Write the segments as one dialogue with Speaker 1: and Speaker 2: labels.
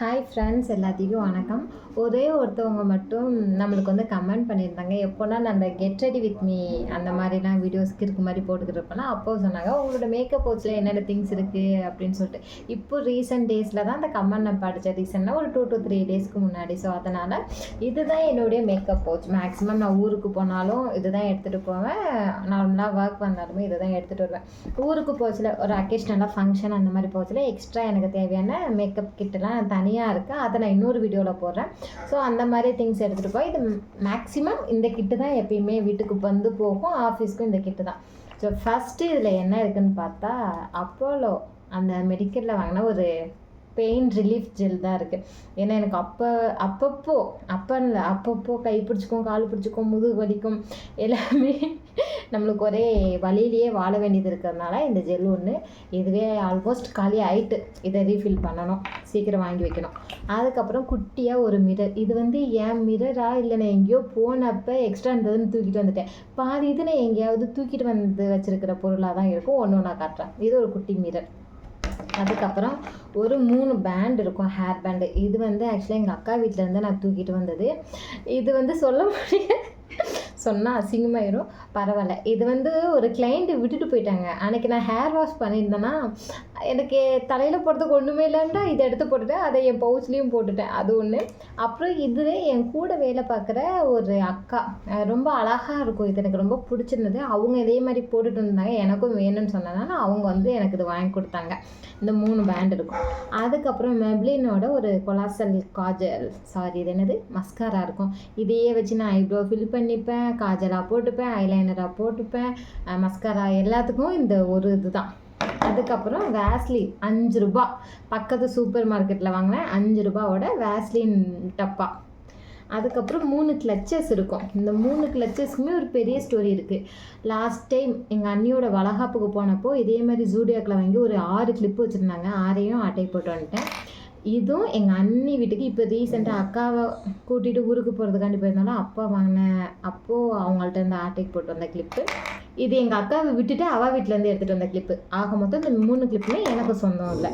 Speaker 1: Hi friends, எல்லாத்துக்கும் வணக்கம். ஒரே ஒருத்தவங்க மட்டும் நம்மளுக்கு வந்து கமெண்ட் பண்ணியிருந்தாங்க. எப்போனா நான் அந்த கெட் ரெடி வித் மீ அந்த மாதிரிலாம் வீடியோஸ்க்கு இருக்க மாதிரி போட்டுக்கிட்டு இருப்பேன்னா, அப்போ சொன்னாங்க உங்களோட மேக்கப் பவுச்சில் என்னென்ன திங்ஸ் இருக்குது அப்படின்னு சொல்லிட்டு. இப்போ ரீசெண்ட் டேஸில் தான் அந்த கமெண்ட் நான் படித்தேன். ரீசெண்டாக ஒரு 2 to 3 டேஸ்க்கு முன்னாடி. ஸோ அதனால் இதுதான் என்னுடைய மேக்கப் பவுச். மேக்ஸிமம் நான் ஊருக்கு போனாலும் இதுதான் எடுத்துகிட்டு போவேன். நார்மலாக ஒர்க் வந்தாலுமே இதை தான் எடுத்துகிட்டு வருவேன். ஊருக்கு பவுச்சில் ஒரு அக்கேஷ்னலாக ஃபங்க்ஷன் அந்த மாதிரி பவுச்சில் எக்ஸ்ட்ரா எனக்கு தேவையான மேக்கப் கிட்டலாம் தனியாக இருக்குது. அதை நான் இன்னொரு வீடியோவில் போடுறேன். ஸோ அந்த மாதிரி திங்ஸ் எடுத்துகிட்டு போய் இது மேக்ஸிமம் இந்த கிட்டு தான் எப்பயுமே வீட்டுக்கு வந்து போகும். ஆஃபீஸ்க்கும் இந்த கிட்டு தான். ஸோ ஃபஸ்ட்டு இதில் என்ன இருக்குதுன்னு பார்த்தா, அப்போலோ அந்த மெடிக்கலில் வாங்கின ஒரு பெயின் ரிலீஃப் ஜெல் தான் இருக்குது. ஏன்னா எனக்கு அப்பப்போ கை பிடிச்சிக்கும், கால் பிடிச்சிக்கும், முதுகு வலிக்கும், எல்லாமே நம்மளுக்கு ஒரே வழியிலேயே வாழ வேண்டியது இருக்கிறதுனால இந்த ஜெல் ஒன்று. இதுவே ஆல்மோஸ்ட் காலி ஆகிட்டு. இதை ரீஃபில் பண்ணணும், சீக்கிரம் வாங்கி வைக்கணும். அதுக்கப்புறம் குட்டியாக ஒரு மிரர். இது வந்து என் மிரரா இல்லை நான் எங்கேயோ போனப்போ எக்ஸ்ட்ரா இருந்ததுன்னு தூக்கிட்டு வந்துட்டேன். பாதி இது நான் எங்கேயாவது தூக்கிட்டு வந்து வச்சுருக்கிற பொருளாக தான் இருக்கும். ஒன்று ஒன்றா காட்டுறேன். இது ஒரு குட்டி மிரர். அதுக்கப்புறம் ஒரு 3 பேண்ட் இருக்கும், ஹேர் பேண்டு. இது வந்து ஆக்சுவலாக எங்கள் அக்கா வீட்டிலேருந்து நான் தூக்கிட்டு வந்தது. இது வந்து சொல்ல முடியாது, சொன்னால் அசிங்கமாயிரும், பரவாயில்ல. இது வந்து ஒரு கிளைண்ட்டு விட்டுட்டு போயிட்டாங்க. அன்றைக்கி நான் ஹேர் வாஷ் பண்ணியிருந்தேன்னா எனக்கு தலையில் போடுறதுக்கு ஒன்றுமே இல்லைன்னா இதை எடுத்து போட்டுட்டேன். அதை என் பவுச்லேயும் போட்டுட்டேன். அது ஒன்று. அப்புறம் இதுவே என் கூட வேலை பார்க்குற ஒரு அக்கா, ரொம்ப அழகாக இருக்கும். இது எனக்கு ரொம்ப பிடிச்சிருந்தது. அவங்க இதே மாதிரி போட்டுட்டு இருந்தாங்க. எனக்கும் வேணும்னு சொன்னதுனால அவங்க வந்து எனக்கு இது வாங்கி கொடுத்தாங்க. இந்த 3 பேண்ட் இருக்கும். அதுக்கப்புறம் மெப்ளினோட ஒரு கொலாசல் காஜல், இது என்னது, மஸ்காரா இருக்கும். இதையே வச்சு நான் ஐப்ரோ ஃபில் பண்ணிப்பேன், காஜலாக போட்டுப்பேன், ஐலைனராக போட்டுப்பேன், மஸ்காரா எல்லாத்துக்கும் இந்த ஒரு இது தான். அதுக்கப்புறம் வேஸ்லின் 5 ரூபா, பக்கத்து சூப்பர் மார்க்கெட்டில் வாங்கினேன். 5 ரூபாவோட வேஸ்லின் டப்பா. அதுக்கப்புறம் 3 கிளச்சஸ் இருக்கும். இந்த 3 கிளச்சஸ்க்குமே ஒரு பெரிய ஸ்டோரி இருக்குது. லாஸ்ட் டைம் எங்கள் அண்ணியோட வளகாப்புக்கு போனப்போ இதே மாதிரி ஜூடியாக்கில் வாங்கி ஒரு 6 கிளிப்பு வச்சுருந்தாங்க. 6ஐயும் அட்டை போட்டு வந்துட்டேன். இதுவும் எங்கள் அண்ணி வீட்டுக்கு இப்போ ரீசெண்டாக அக்காவை கூட்டிகிட்டு ஊருக்கு போகிறதுக்காண்டி போயிருந்தாலும் அப்பா வாங்கினேன். அப்போது அவங்கள்ட்ட இந்த ஆட்டைக்கு போட்டு வந்த கிளிப்பு. இது எங்கள் அக்காவை விட்டுட்டு அவள் வீட்டிலேருந்து எடுத்துகிட்டு வந்த கிளிப்பு. ஆக மொத்தம் இந்த 3 கிளிப்புமே எனக்கு சொந்தம் இல்லை.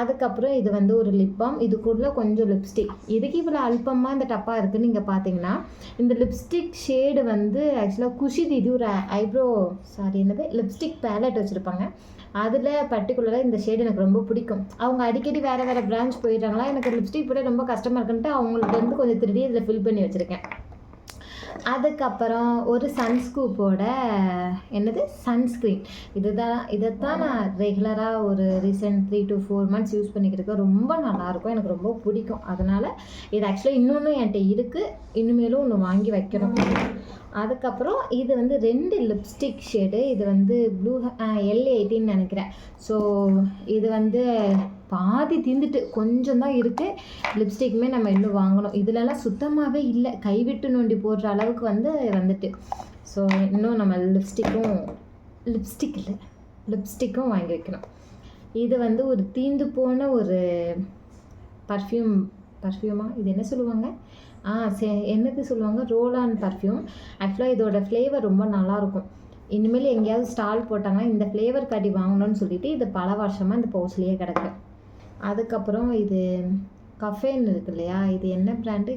Speaker 1: அதுக்கப்புறம் இது வந்து ஒரு லிப் பாம். இதுக்குள்ளே கொஞ்சம் லிப்ஸ்டிக். இதுக்கு இவ்வளோ அல்பமாக இந்த டப்பா இருக்குதுன்னு நீங்கள் பார்த்தீங்கன்னா, இந்த லிப்ஸ்டிக் ஷேடு வந்து ஆக்சுவலாக குஷி தீதி ஒரு என்னது லிப்ஸ்டிக் பேலட் வச்சுருப்பாங்க. அதில் பர்டிகுலராக இந்த ஷேடு எனக்கு ரொம்ப பிடிக்கும். அவங்க அடிக்கடி வேறு பிரான்ச் போயிடுறாங்களா, எனக்கு லிப்ஸ்டிக் போட ரொம்ப கஷ்டமாக இருக்குன்ட்டு அவங்களுக்கு வந்து கொஞ்சம் திருடி இதில் ஃபில் பண்ணி வச்சுருக்கேன். அதுக்கப்புறம் ஒரு சன்ஸ்கூப்போட சன்ஸ்க்ரீன். இதைத்தான் நான் ரெகுலராக ஒரு ரீசெண்ட் 3 to 4 months யூஸ் பண்ணிக்கிட்டு இருக்கேன். ரொம்ப நல்லாயிருக்கும், எனக்கு ரொம்ப பிடிக்கும். அதனால் இது ஆக்சுவலாக இன்னொன்று என்கிட்ட இருக்குது. இனிமேலும் ஒன்று வாங்கி வைக்கணும். அதுக்கப்புறம் இது வந்து 2 லிப்ஸ்டிக் ஷேடு. இது வந்து ப்ளூ L18 நினைக்கிறேன். ஸோ இது வந்து பாதி தீந்துட்டு கொஞ்சம் தான் இருக்குது. லிப்ஸ்டிக்குமே நம்ம இன்னும் வாங்கணும். இதிலலாம் சுத்தமாகவே இல்லை, கைவிட்டு நோண்டி போடுற அளவுக்கு வந்துட்டு. ஸோ இன்னும் நம்ம லிப்ஸ்டிக்கும் வாங்கி வைக்கணும். இது வந்து ஒரு தீந்து போன ஒரு பர்ஃப்யூமா, இது என்ன சொல்லுவாங்க, என்னது சொல்லுவாங்க, ரோல் ஆன் பர்ஃப்யூம். ஆக்சுவலாக இதோட ஃப்ளேவர் ரொம்ப நல்லாயிருக்கும். இனிமேல் எங்கேயாவது ஸ்டால் போட்டாங்கன்னா இந்த ஃப்ளேவர் காட்டி வாங்கணும்னு சொல்லிட்டு இது பல வருஷமாக இந்த பவுச்லேயே கிடக்கு. அதுக்கப்புறம் இது கஃபேன் இருக்கு இல்லையா, இது என்ன பிராண்டு,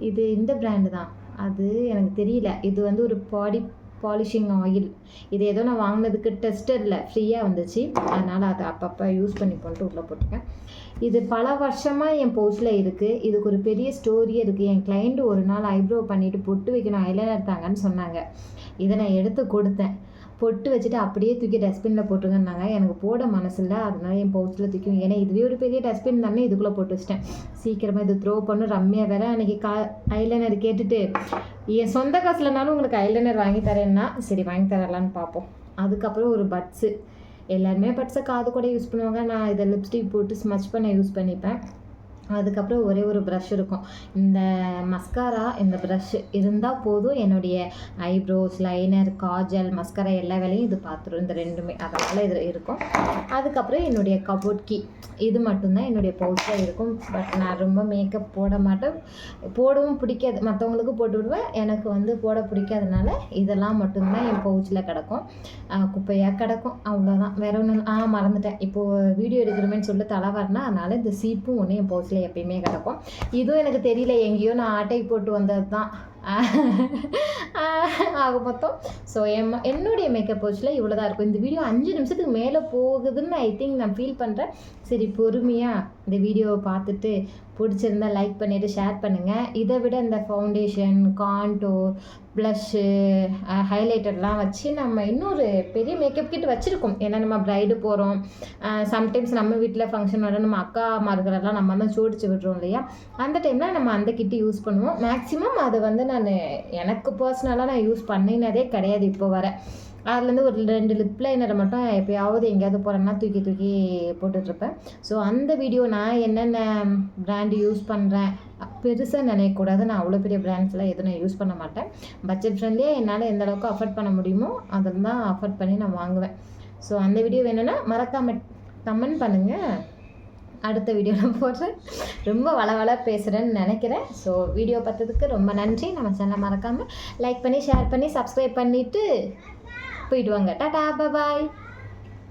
Speaker 1: இது இந்த பிராண்டு தான், அது எனக்கு தெரியல. இது வந்து ஒரு பாடி பாலிஷிங் ஆயில். இது ஏதோ நான் வாங்கினதுக்கு டெஸ்டரில் ஃப்ரீயாக வந்துச்சு. அதனால் அதை அப்பப்போ யூஸ் பண்ணி போட்டு உள்ளே போட்டுருக்கேன். இது பல வருஷமாக என் பவுச்சில் இருக்குது. இதுக்கு ஒரு பெரிய ஸ்டோரியே இருக்குது. என் கிளைண்ட்டு ஒரு நாள் ஐப்ரோ பண்ணிவிட்டு பொட்டு வைக்கணும், ஐலைனர் தாங்கன்னு சொன்னாங்க. இதை நான் எடுத்து கொடுத்தேன். பொட்டு வச்சுட்டு அப்படியே தூக்கி டஸ்ட்பினில் போட்டுருங்கன்னாங்க. எனக்கு போட மனசில்லை, அதனால என் பவுச்சில் தூக்கி, ஏன்னா இதுவே ஒரு பெரிய டஸ்ட்பின் தானே, இதுக்குள்ளே போட்டு வச்சிட்டேன். சீக்கிரமாக இது த்ரோ பண்ணும். ரம்யா வேறு அன்றைக்கி ஐலைனர் கேட்டுட்டு என் சொந்த காசுலனாலும் உங்களுக்கு ஐலைனர் வாங்கி தரேன்னா சரி வாங்கி தரலான்னு பார்ப்போம். அதுக்கப்புறம் ஒரு பட்ஸு. எல்லாருமே பட்ஸை காது கூட யூஸ் பண்ணுவாங்க. நான் இதை லிப்ஸ்டிக் போட்டு ஸ்மச் பண்ண யூஸ் பண்ணிப்பேன். அதுக்கப்புறம் ஒரே ஒரு ப்ரஷ் இருக்கும். இந்த மஸ்காரா, இந்த ப்ரஷ் இருந்தால் போதும். என்னுடைய ஐப்ரோஸ், லைனர், காஜல், மஸ்காரா எல்லா வேலையும் இது பார்த்துரும், இந்த 2மே. அதனால் இது இருக்கும். அதுக்கப்புறம் என்னுடைய கபோர்ட் கீ. இது மட்டும்தான் என்னுடைய பவுச்சில் இருக்கும். பட் நான் ரொம்ப மேக்கப் போட மாட்டேன், போடவும் பிடிக்காது. மற்றவங்களுக்கு போட்டு விடுவேன், எனக்கு வந்து போட பிடிக்காதனால இதெல்லாம் மட்டும்தான் என் பவுச்சில் கிடக்கும். குப்பையாக கிடக்கும், அவ்வளோதான். வேற ஒன்றும் மறந்துட்டேன். இப்போது வீடியோ எடுக்கிறோமேன்னு சொல்லிட்டு தலை வரனா, அதனால் இந்த சீப்பும் ஒன்று என் பவுச்சில் பவுச்சில் எப்பயுமே கிடக்கும். இதுவும் எனக்கு தெரியல, எங்கேயோ நான் ஆட்டை போட்டு வந்தது தான் ஆக மொத்தம். ஸோ என்னுடைய மேக்கப் பவுச்சில் இவ்வளோ தான் இருக்கும். இந்த வீடியோ 5 நிமிஷத்துக்கு மேலே போகுதுன்னு ஐ திங்க் நான் ஃபீல் பண்ணுறேன். சரி, பொறுமையாக இந்த வீடியோவை பார்த்துட்டு பிடிச்சிருந்தா லைக் பண்ணிவிட்டு ஷேர் பண்ணுங்கள். இதை விட இந்த ஃபவுண்டேஷன், கான்டோர், ப்ளஷ்ஷு, ஹைலைட்டர்லாம் வச்சு நம்ம இன்னொரு பெரிய மேக்கப் கிட் வச்சுருக்கோம். ஏன்னா நம்ம ப்ரைடு போகிறோம், சம்டைம்ஸ் நம்ம வீட்டில் ஃபங்க்ஷன் வர நம்ம அக்காமார்களெல்லாம் நம்ம தான் சோடிச்சு விடுறோம் இல்லையா, அந்த டைமில் நம்ம அந்த கிட்டு யூஸ் பண்ணுவோம். மேக்ஸிமம் அதை வந்து எனக்கு பர்சனலாக நான் யூஸ் பண்ணினதே கிடையாது இப்போ வர. அதுலேருந்து ஒரு 2 லிப் லைனரை மட்டும் எப்போயாவது எங்கேயாவது போகிறேன்னா தூக்கி போட்டுட்ருப்பேன். ஸோ அந்த வீடியோ நான் என்னென்ன பிராண்டு யூஸ் பண்ணுறேன் பெருசாக நினைக்கக்கூடாது. நான் அவ்வளோ பெரிய பிராண்ட்ஸ்லாம் எதுவும் நான் யூஸ் பண்ண மாட்டேன். பட்ஜெட் ஃப்ரெண்ட்லியாக என்னால் எந்த அளவுக்கு அஃபோர்ட் பண்ண முடியுமோ அதில் தான் அஃபோர்ட் பண்ணி நான் வாங்குவேன். ஸோ அந்த வீடியோ வேணும்னா மறக்காம கமெண்ட் பண்ணுங்கள். அடுத்த வீடியோவில் போடுறேன். ரொம்ப வளவள பேசுகிறேன்னு நினைக்கிறேன். ஸோ வீடியோ பார்த்ததுக்கு ரொம்ப நன்றி. நம்ம சேனலை மறக்காமல் லைக் பண்ணி ஷேர் பண்ணி சப்ஸ்கிரைப் பண்ணிவிட்டு போயிட்டு வாங்க. டாடா, பாய்.